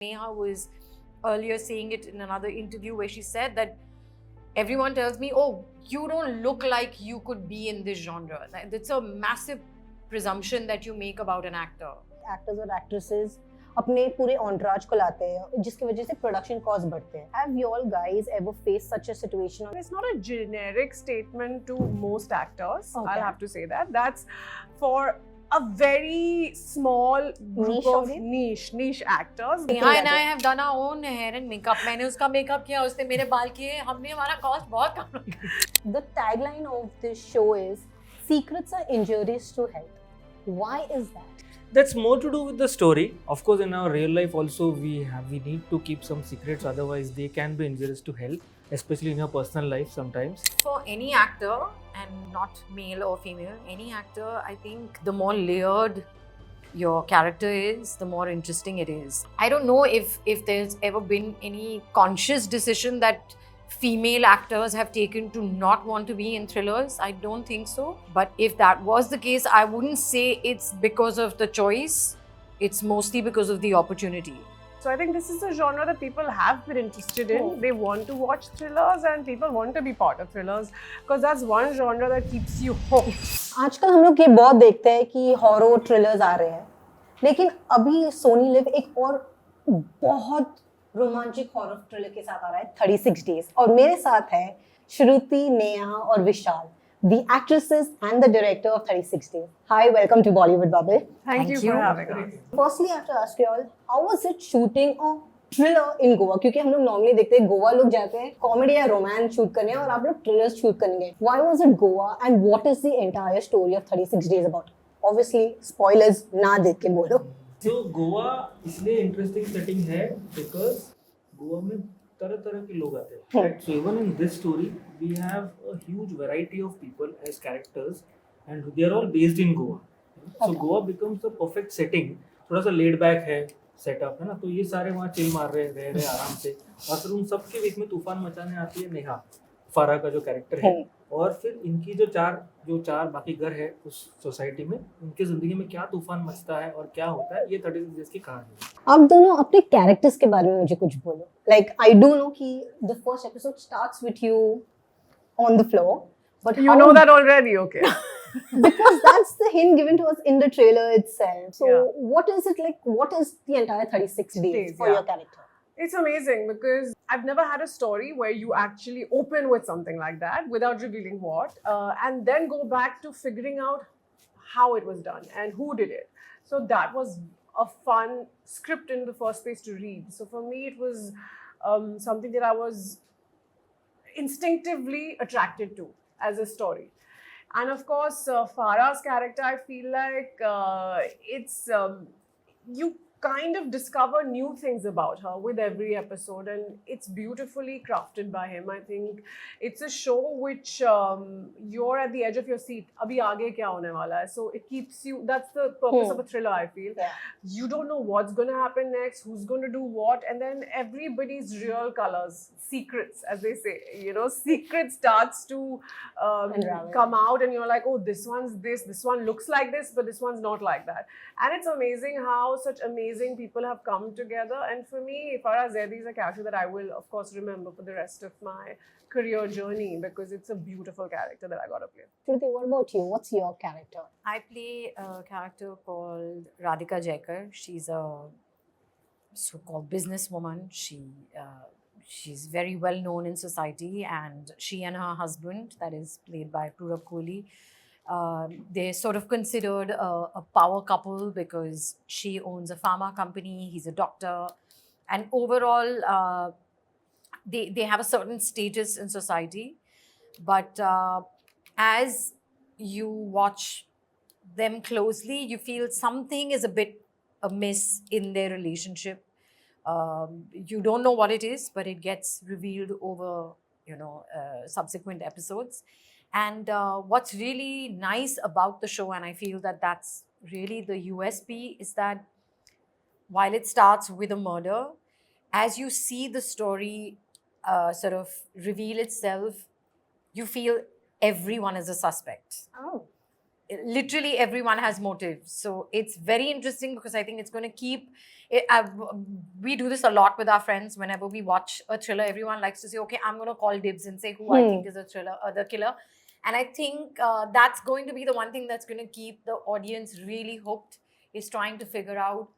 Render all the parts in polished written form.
Neha was earlier saying it in another interview where she said that everyone tells me, oh, you don't look like you could be in this genre. It's a massive presumption that you make about an actor. Actors और actresses अपने पूरे entourage को लाते हैं जिसकी वजह से production costs बढ़ते हैं. Have you all guys ever faced such a situation? It's not a generic statement to most actors. Okay. I'll have to say that. That's for a very small group of niche actors. Neha and I have done our own hair and makeup. मैंने उसका makeup किया, उसने मेरे बाल किए, हमने हमारा cost बहुत कम रखा. The tagline of this show is secrets are injurious to health. Why is that? That's more to do with the story. Of course, in our real life also we need to keep some secrets, otherwise they can be injurious to health, especially in your personal life sometimes. For any actor, and not male or female, any actor, I think the more layered your character is, the more interesting it is. I don't know if there's ever been any conscious decision that female actors have taken to not want to be in thrillers. I don't think so. But if that was the case, I wouldn't say it's because of the choice. It's mostly because of the opportunity. So I think this is a genre that people have been interested in. They want to watch thrillers and people want to be part of thrillers because that's one genre that keeps you hooked. आजकल हम लोग ये बहुत देखते हैं कि horror thrillers आ रहे हैं, लेकिन अभी सोनी लिव एक और बहुत रोमांचक हॉरर थ्रिलर के साथ आ रहा है 36 डेज और मेरे साथ है श्रुति, नेहा और विशाल, the actresses and the director of 36 Days. Hi, welcome to Bollywood Bubble. Thank you for having us. Firstly, I have to ask you all, how was it shooting a thriller in Goa? क्योंकि हम लोग normally देखते हैं गोवा लोग जाते हैं comedy या romance shoot करने और आप लोग थ्रिलर्स शूट करेंगे. Why was it Goa and what is the entire story of 36 Days about? Obviously, spoilers ना देख के बोलो. So गोवा इसलिए इंटरेस्टिंग सेटिंग है because गोवा में तरह तरह के लोग आते हैं. Right? So even in this story, we have a huge variety of people as characters, and they are all based in Goa. So Goa becomes the perfect setting. थोड़ा सा laid back है सेटअप है ना, तो ये सारे वहाँ chill मार रहे रह आराम से और फिर उन सबके बीच में तूफान मचाने आती है नेहा, फारा का जो कैरेक्टर है, और फिर इनकी जो चार बाकी घर है उस सोसाइटी में, उनकी जिंदगी में क्या तूफान मचता है और क्या होता है, ये 36 डेज की कहानी है. आप दोनों अपने कैरेक्टर्स के बारे में मुझे कुछ बोलो. Like I do know कि the first episode starts with you on the floor, but You know that already, okay? because that's the hint given to us in the trailer itself. So Yeah. what is it like? What is the entire 36 days for yeah. your character? It's amazing because I've never had a story where you actually open with something like that without revealing what, and then go back to figuring out how it was done and who did it. So that was a fun script in the first place to read. So for me, it was something that I was instinctively attracted to as a story. And of course, Farah's character, I feel like it's you kind of discover new things about her with every episode, and it's beautifully crafted by him. I think it's a show which you're at the edge of your seat. Abhi aage kya hone wala hai? So it keeps you. That's the purpose of a thriller, I feel. Yeah. You don't know what's going to happen next, who's going to do what, and then everybody's real colors, secrets, as they say, secret starts to Unravel. come out, and you're like, oh, this one's this one looks like this, but this one's not like that. And it's amazing how such amazing people have come together. And for me, Farah Zaidi is a character that I will, of course, remember for the rest of my career journey because it's a beautiful character that I got to play. Shruti, what about you? What's your character? I play a character called Radhika Jaikar. She's a so-called businesswoman. She's very well known in society, and she and her husband, that is played by Purab Kohli, they're sort of considered a power couple because she owns a pharma company, he's a doctor, and overall they have a certain status in society. But as you watch them closely, you feel something is a bit amiss in their relationship. You don't know what it is, but it gets revealed over subsequent episodes. And what's really nice about the show, and I feel that that's really the USP, is that while it starts with a murder, as you see the story sort of reveal itself, you feel everyone is a suspect. Oh. literally everyone has motives. So it's very interesting because I think it's going to keep. We do this a lot with our friends. Whenever we watch a thriller, everyone likes to say, "Okay, I'm going to call dibs and say who I think is a thriller, the killer." And I think that's going to be the one thing that's going to keep the audience really hooked, is trying to figure out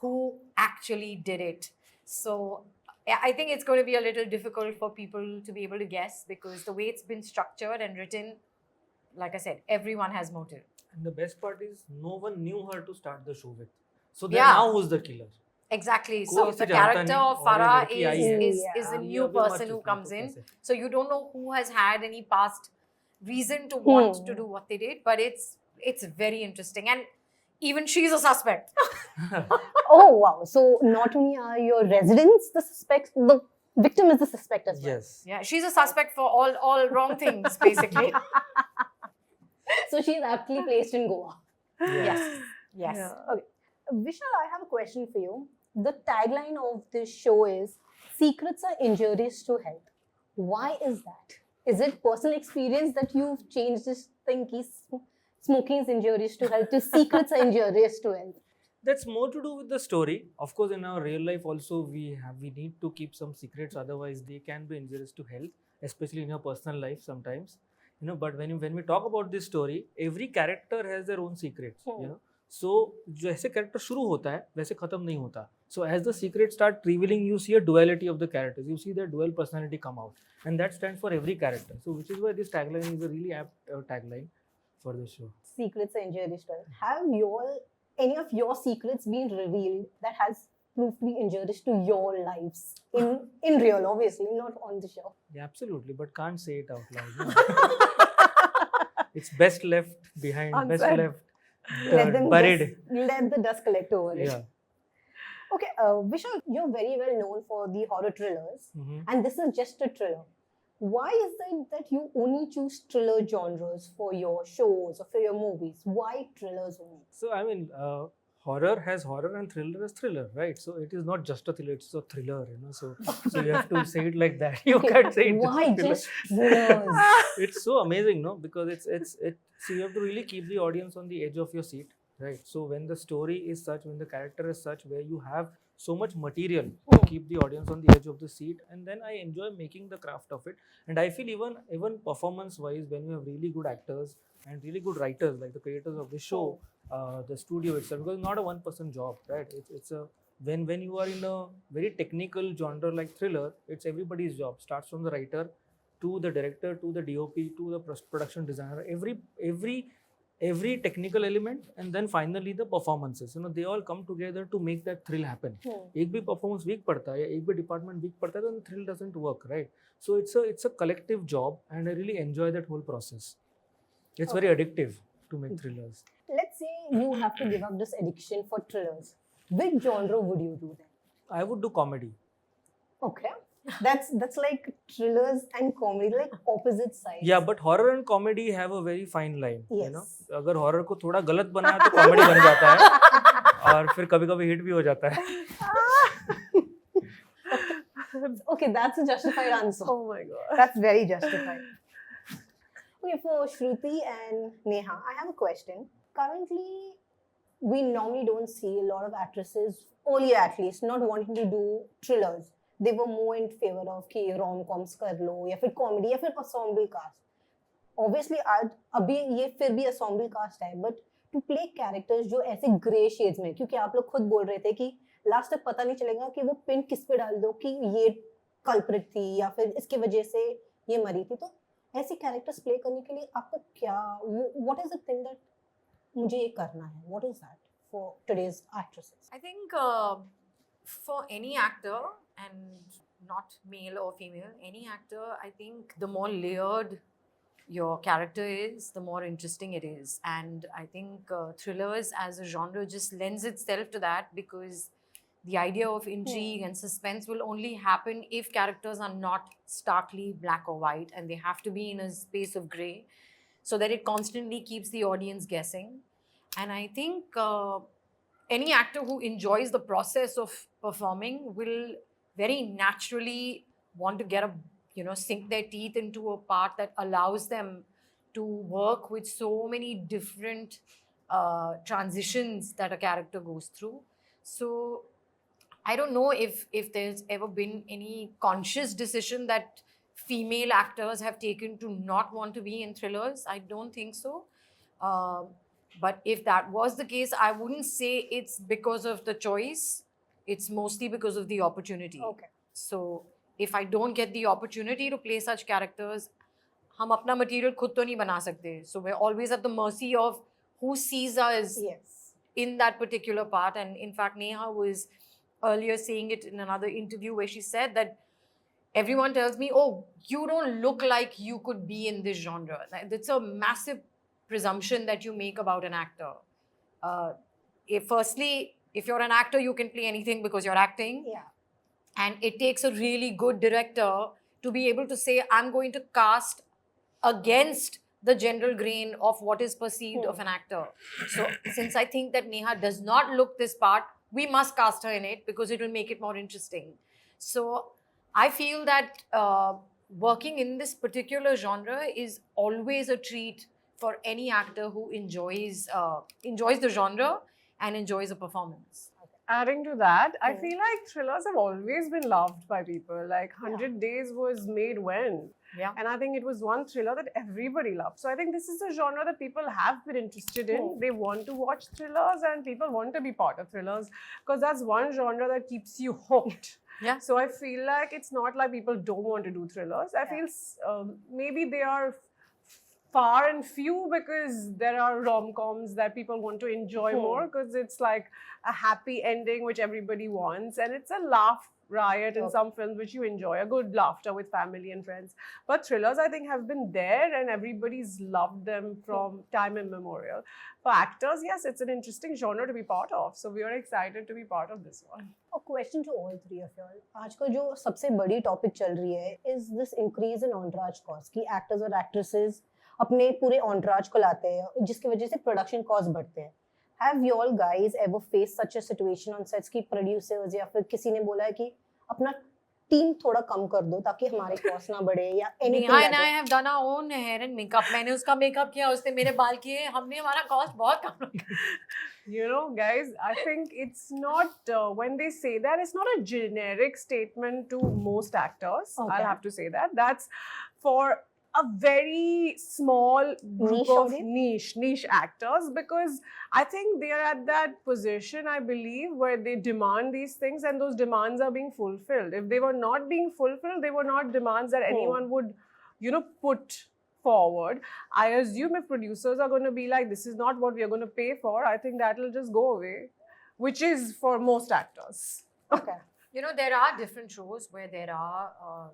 who actually did it. So I think it's going to be a little difficult for people to be able to guess, because the way it's been structured and written, like I said, everyone has motive. And the best part is no one knew her to start the show with. So then Yeah. now who's the killer? Exactly. कोई So उसे the जानता character नहीं, of और ये Farah लड़की आई है। is a Yeah. new ये अभी मर person who चुकी है, comes तो in. कैसे? So you don't know who has had any past reason to want to do what they did, but it's very interesting. And even she's a suspect. Oh wow! So not only are your residents the suspects, the victim is the suspect as well. Yes. Yeah, she's a suspect for all wrong things, basically. So she's aptly placed in Goa. Yes. Yes. Yeah. Vishal, I have a question for you. The tagline of this show is "Secrets are injurious to health." Why is that? Is it personal experience that you've changed this thing? Ki smoking is injurious to health. To secrets are injurious to health. That's more to do with the story. Of course, in our real life also we need to keep some secrets, otherwise they can be injurious to health, especially in your personal life sometimes. But when we talk about this story, every character has their own secrets. So जैसे character शुरू होता है वैसे खत्म नहीं होता. So as the secrets start revealing, you see a duality of the characters. You see their dual personality come out, and that stands for every character. So which is why this tagline is a really apt tagline for the show. Secrets are injurious to health. Have any of your secrets been revealed that has proved to be injurious to your lives in real, obviously, not on the show? Yeah, absolutely, but can't say it out loud. No? It's best left behind, best Unsaid. left Let them buried. let the dust collect over it. Yeah. Okay, Vishal, you're very well known for the horror thrillers, Mhm. and this is just a thriller. Why is it that you only choose thriller genres for your shows or for your movies? Why thrillers only? So I mean, horror has horror and thriller has thriller, right? So it is not just a thriller; it's a thriller, So you have to say it like that. You can't say it. Why just just thrillers? It's so amazing, no? Because it's so you have to really keep the audience on the edge of your seat, right? So when the story is such, when the character is such, where you have so much material to keep the audience on the edge of the seat, and then I enjoy making the craft of it. And I feel even performance wise, when you have really good actors and really good writers like the creators of the show, the studio itself, because it's not a one-person job, right? It's a when you are in a very technical genre like thriller, it's everybody's job. Starts from the writer to the director to the DOP to the production designer, every technical element, and then finally the performances. They all come together to make that thrill happen. एक भी performance weak पड़ता है या एक भी department weak पड़ता है, then the thrill doesn't work, right? So it's a collective job, and I really enjoy that whole process. It's very addictive to make thrillers. Let's say you have to give up this addiction for thrillers. Which genre would you do then? I would do comedy. Okay, that's like thrillers and comedy, like opposite sides. Yeah, but horror and comedy have a very fine line. Yes. अगर horror को थोड़ा गलत बनाया तो comedy बन जाता है, और फिर कभी-कभी hit भी हो जाता है. Okay, that's a justified answer. Oh my god. That's very justified. Okay, for Shruti and Neha, I have a question. Currently, we normally don't see a lot of actresses, earlier at least, not wanting to do thrillers. They were more in favor of कि rom-coms कर लो या फिर comedy या फिर ensemble cast. Obviously, आज अभी ये फिर भी ensemble cast है, but to play characters जो ऐसे grey shades में, क्योंकि आप लोग खुद बोल रहे थे कि लास्ट तक पता नहीं चलेगा कि वो पिन किस पे डाल दो कि ये कल्प्रिट थी या फिर इसकी वजह से ये मरी थी. तो ऐसे कैरेक्टर्स प्ले करने के लिए आपको क्या, what is the thing that मुझे ये करना है, what is that for today's actresses? I think for any actor, and not male or female, any actor, I think the more layered your character is, the more interesting it is. And I think thrillers as a genre just lends itself to that, because the idea of intrigue and suspense will only happen if characters are not starkly black or white, and they have to be in a space of gray, so that it constantly keeps the audience guessing. And I think any actor who enjoys the process of performing will very naturally want to get sink their teeth into a part that allows them to work with so many different transitions that a character goes through. So I don't know if there's ever been any conscious decision that female actors have taken to not want to be in thrillers. I don't think so. But if that was the case, I wouldn't say it's because of the choice. It's mostly because of the opportunity. Okay. So if I don't get the opportunity to play such characters, हम अपना material खुद तो नहीं बना सकते. So we're always at the mercy of who sees us Yes. in that particular part. And in fact, Neha was earlier saying it in another interview where she said that everyone tells me, oh, you don't look like you could be in this genre. That's a massive presumption that you make about an actor. Firstly, if you're an actor, you can play anything because you're acting. Yeah. And it takes a really good director to be able to say, I'm going to cast against the general grain of what is perceived of an actor. So since I think that Neha does not look this part, we must cast her in it because it will make it more interesting. So I feel that working in this particular genre is always a treat for any actor who enjoys the genre and enjoys a performance. Adding to that, I feel like thrillers have always been loved by people. Like 100 Days was made when? Yeah. And I think it was one thriller that everybody loved. So I think this is a genre that people have been interested in. They want to watch thrillers and people want to be part of thrillers because that's one genre that keeps you hooked. Yeah. So I feel like it's not like people don't want to do thrillers. I feel maybe they are far and few because there are rom-coms that people want to enjoy more because it's like a happy ending which everybody wants, and it's a laugh riot in some films which you enjoy, a good laughter with family and friends. But thrillers, I think, have been there and everybody's loved them from time immemorial. For actors, yes, it's an interesting genre to be part of. So we are excited to be part of this one. A question to all three of you all. आजकल जो सबसे बड़ी topic चल रही है is this increase in entourage cost कि actors और actresses अपने पूरे entourage को लाते हैं जिसकी वजह से production cost बढ़ते हैं. Have you all guys ever faced such a situation on sets कि producers या फिर किसी ने बोला है कि अपना टीम थोड़ा कम कर दो ताकि हमारे कॉस्ट ना बढ़े या anything Neha like and I that? have done our own hair and makeup. मैंने उसका मेकअप किया, उसने मेरे बाल किए, हमने हमारा कॉस्ट बहुत कम रखा. You know, guys, I think it's not, when they say that, it's not a generic statement to most actors. Okay. I'll have to say that. That's for a very small group Niche of audience? niche actors, because I think they are at that position, I believe, where they demand these things and those demands are being fulfilled. If they were not being fulfilled, they were not demands that anyone would, you know, put forward. I assume if producers are going to be like, this is not what we are going to pay for, I think that will just go away, which is for most actors. Okay. You know, there are different shows where there are,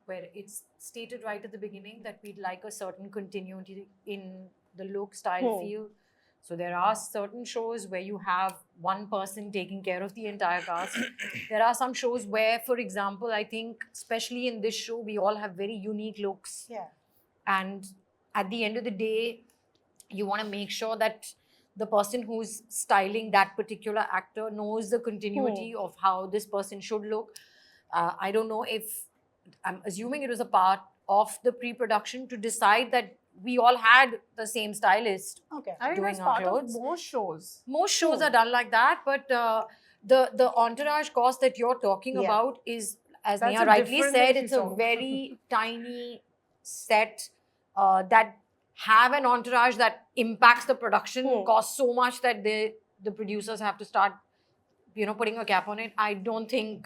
where it's stated right at the beginning that we'd like a certain continuity in the look, style, feel. So there are certain shows where you have one person taking care of the entire cast. There are some shows where, for example, I think, especially in this show, we all have very unique looks. Yeah. And at the end of the day, you want to make sure that the person who's styling that particular actor knows the continuity of how this person should look. I don't know if, I'm assuming it was a part of the pre-production to decide that we all had the same stylist. Okay. I think Doing that's our part clothes. of most shows. Most shows are done like that, but the entourage cost that you're talking about is, as That's Neha a rightly different said, thing it's she a saw. very tiny set that have an entourage that impacts the production cost so much that the producers have to start, you know, putting a cap on it. I don't think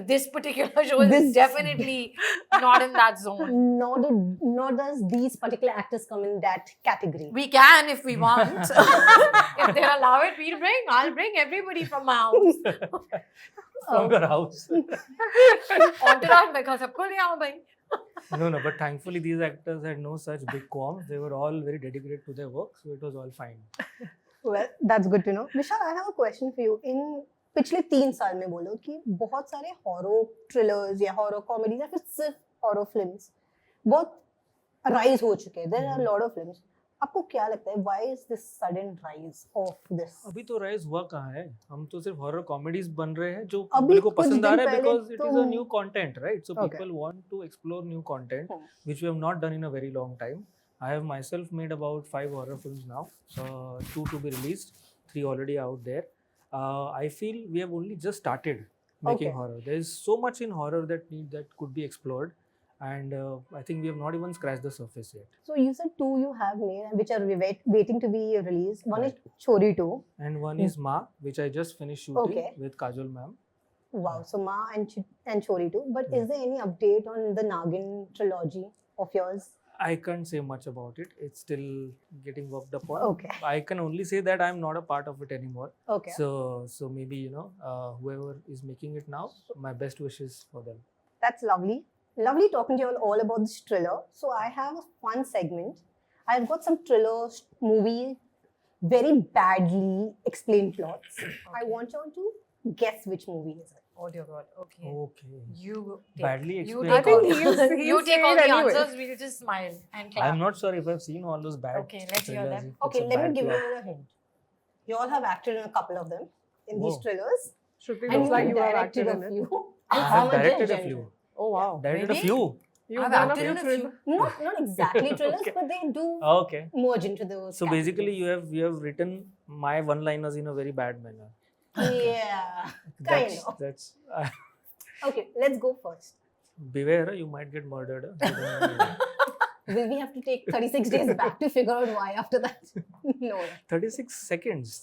this particular show is definitely not in that zone. Nor does these particular actors come in that category. We can if we want. If they allow it, I'll bring everybody from my house. From your house. Entourage mein sabko le aao bhai. No, but thankfully these actors had no such big qualms. They were all very dedicated to their work, so it was all fine. Well, that's good to know. Vishal, I have a question for you. In पिछले 3 साल में बोलो कि बहुत सारे horror thrillers या horror comedies या फिर सिर्फ हॉरर फिल्म्स बहुत राइज हो चुके हैं. There are lot of films. आपको क्या लगता है why is this sudden rise of this? अभी तो राइज हुआ कहाँ है, हम तो सिर्फ हॉरर कॉमेडीज बन रहे हैं जो अभी पब्लिक को कुछ पसंद आ दिन रहा है पहले बिकॉज इट तो is a new content, right? So Okay. People want to explore new content Hmm. which we have not done in a very long time. I have myself made about 5 horror films now, 2 to be released, 3 already out there. I feel we have only just started making Okay. horror. There is so much in horror that could be explored, and I think we have not even scratched the surface yet. So you said 2 you have made and which are waiting to be released. One Right. is Chori 2. And one is Ma, which I just finished shooting Okay. with Kajol ma'am. Wow. So Ma and Chori 2. But Yeah. is there any update on the Nagin trilogy of yours? I can't say much about it. It's still getting worked upon. Okay. I can only say that I'm not a part of it anymore. Okay. So maybe whoever is making it now, my best wishes for them. That's lovely. Lovely talking to you all about this thriller. So I have a fun segment. I've got some thriller movie, very badly explained plots. I want you all to guess which movie is it. Oh dear God. Okay. Okay. You take, Badly you explained. take I all think the- he'll you say take all it the anyway. answers. We'll just smile and clap. I'm not sure if I've seen all those bad. Okay, let's hear thrillers, them. if it's Okay, a let me bad give plot. you a hint. You all have acted in a couple of them in these Whoa. thrillers. Shruti And looks like you have directed acted a in it. few. I And have I'm a directed a judge. few. Oh wow. Directed a Really? few. You've I've done a acted few in a thrillers. few. Not exactly thrillers, Okay. but they do Okay. merge into those. So basically, categories. you have written my one-liners in a very bad manner. Yeah, kind of. That's Okay, let's go first. beware. You might get murdered. You don't know. Will we have to take 36 days back to figure out why after that? No. 36 seconds.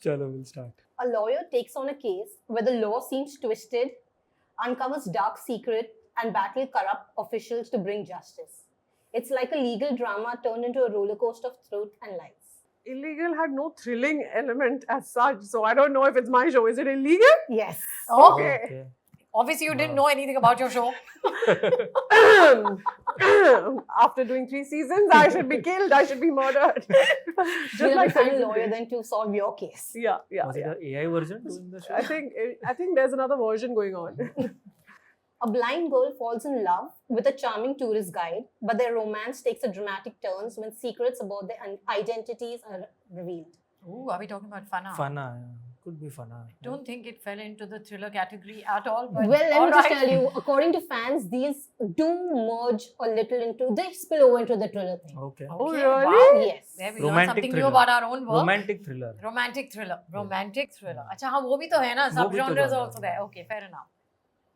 Chalo, we'll start. A lawyer takes on a case where the law seems twisted, uncovers dark secret, and battle corrupt officials to bring justice. It's like a legal drama turned into a roller coaster of truth and lies. Illegal had no thrilling element as such, so I don't know if it's my show. Is it illegal? Yes. Oh, Okay. obviously you didn't Wow. know anything about your show. After doing 3 seasons, I should be killed. I should be murdered. Just You'll like find a Citizen lawyer Kane. then to solve your case. Yeah, yeah, Was it yeah. the AI version doing the show? I think there's another version going on. A blind girl falls in love with a charming tourist guide, but their romance takes a dramatic turn when secrets about their identities are revealed. Ooh, are we talking about Fana? Fana, yeah. Could be Fana. Don't think it fell into the thriller category at all. But Well, let all me just right. tell you, according to fans, these do merge a little into, they spill over into the thriller thing. Okay. Oh, Okay, really? wow. Yes. There we Romantic learned something new thriller. about our own work. Romantic thriller. Romantic thriller. Romantic thriller. अच्छा हाँ वो भी तो है ना. वो भी तो Sub-genres genre also है. there. Okay, fair enough.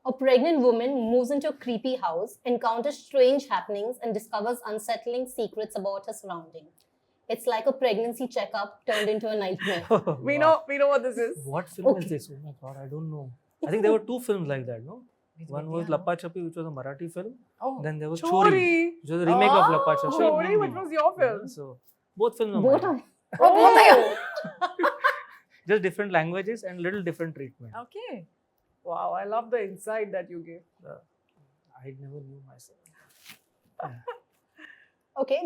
A pregnant woman moves into a creepy house, encounters strange happenings, and discovers unsettling secrets about her surroundings. It's like a pregnancy checkup turned into a nightmare. We Wow. know what this is. What film Okay. is this? Oh my god, I don't know. I think there were 2 films like that, no? With One Vidya, was no? Lappa Chappi, which was a Marathi film. Oh. Then there was Chori, Chori. which was a remake of Lappa Chappi. in Chori, Hindi. which was your film. So both films are Both mine. are. Oh, both are Just different languages and little different treatment. Okay. Wow, I love the insight that you gave. I never knew myself. Okay,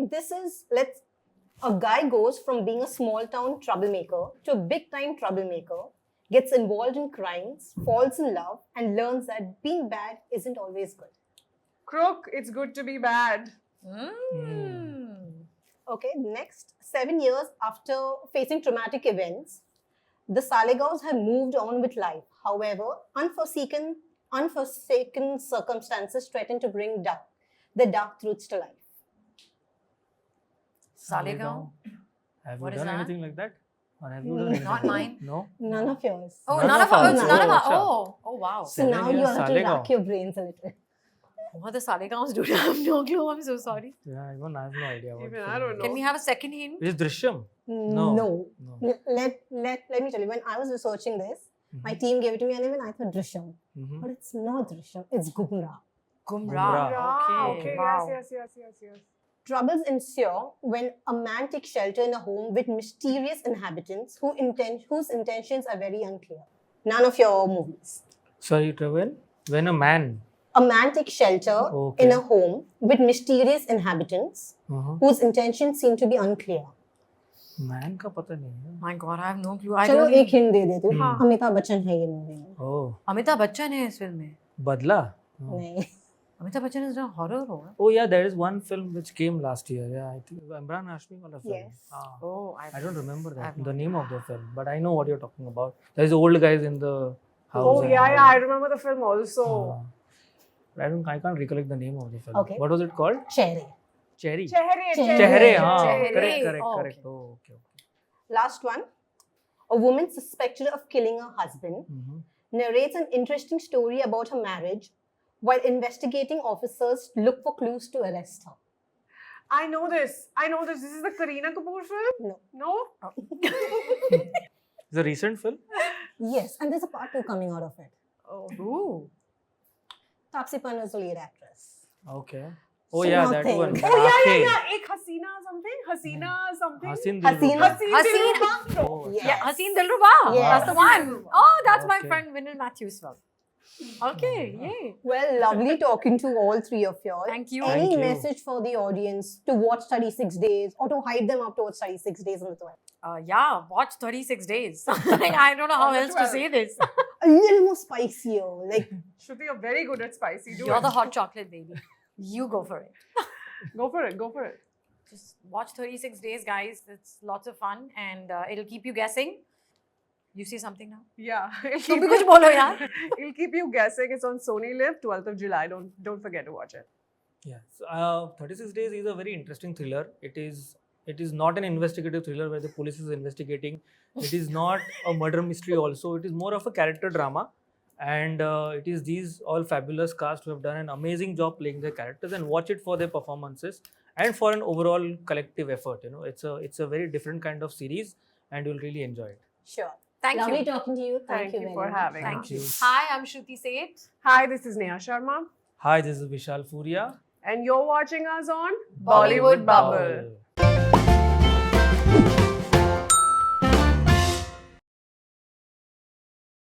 a guy goes from being a small town troublemaker to a big time troublemaker, gets involved in crimes, falls in love, and learns that being bad isn't always good. Crook, it's good to be bad. Okay, next, 7 years after facing traumatic events, the Salegaons have moved on with life. However, unforsaken circumstances threaten to bring the dark truths to life. Salegaon. Have What you is done that? anything like that? Or have you done anything? Not mine. No? None of yours. Oh, None none of of our. ours. It's none of Oh, our. acha. Oh wow. So now 7 you years have to Salegaon. rack your brains a little. What the Salegaons do? I have no clue. I'm so sorry. Yeah, even I have no idea. What Even film I don't it is. know. Can we have a second hint? It is Drishyam. No. No. Let me tell you, when I was researching this, my team gave it to me and even I thought Drishyam. Mhm. But it's not Drishyam, it's Gumrah. Gumrah. Gumrah. Okay, Wow. yes. Troubles ensue when a man takes shelter in a home with mysterious inhabitants whose intentions are very unclear. None of your movies. Sorry, Travel. When a man. A man takes shelter Okay. in a home with mysterious inhabitants Uh-huh. whose intentions seem to be unclear. Man का पता नहीं है. My God, I have no clue. I चलो don't एक hint दे देती हूँ हाँ. अमिताभ बच्चन है ये मूवी में Oh. Amitabh Bachchan है इस फिल्म में. Badla. No. नहीं Amitabh Bachchan has done horror or? Oh yeah, there is one film which came last year. Yeah, I think Imran Hashmi wala film. Yes. Ah. Oh, I don't remember I have that, no the name of the film, but I know what you're talking about. There's old guys in the house. Oh and yeah, all. yeah, I remember the film also. I can't recollect the name of the film. Okay. What was it called? Cherry. Cherry. Chehre, Chehre. Chehre. Ah, Chehre. correct. Oh, Correct. okay. Oh, okay. Last one. A woman suspected of killing her husband Mm-hmm. narrates an interesting story about her marriage while investigating officers look for clues to arrest her. I know this. This is the Kareena Kapoor film. No. No. It's a recent film. Yes, and there's a part 2 coming out of it. Oh. Ooh. Taapsee Pannu is the lead actress. Okay. Oh So yeah, now that think. one. Oh yeah, Aake. Ek Hasina something. Hasina something. Hasin Hasina. Dilruba. Haseen Haseen. Dilruba. Oh, Yes. Yeah, Haseen Dilruba. Yes. That's the one. Oh, that's my Okay. friend Vinil Matthews film. Okay, yay. Well, lovely talking to all three of y'all. Thank you. Any Thank you. message for the audience to watch 36 Days or to hype them up towards 36 Days on the 12th? Yeah, watch 36 Days. I don't know how On the else to say this. A little more spicier. Like, Shruti, you're very good at spicy. Do You're it. the hot chocolate baby. You go for it. Go for it. Go for it. Just watch 36 Days, guys. It's lots of fun and it'll keep you guessing. You see something now? Yeah. तुम भी कुछ बोलो यार. It'll keep you guessing. It's on Sony Live, 12th of July. Don't forget to watch it. Yeah. So, 36 Days is a very interesting thriller. It is not an investigative thriller where the police is investigating. It is not a murder mystery also. It is more of a character drama. And it is these all fabulous cast who have done an amazing job playing their characters, and watch it for their performances and for an overall collective effort. You know, it's a very different kind of series and you'll really enjoy it. sure. Thank Lovely you. talking to you. Thank you you very for much. having Thank us. you. you. Hi, I'm Shruti Seth. Hi, this is Neha Sharma. Hi, this is Vishal Furia. And you're watching us on Bollywood Bubble. Bubble.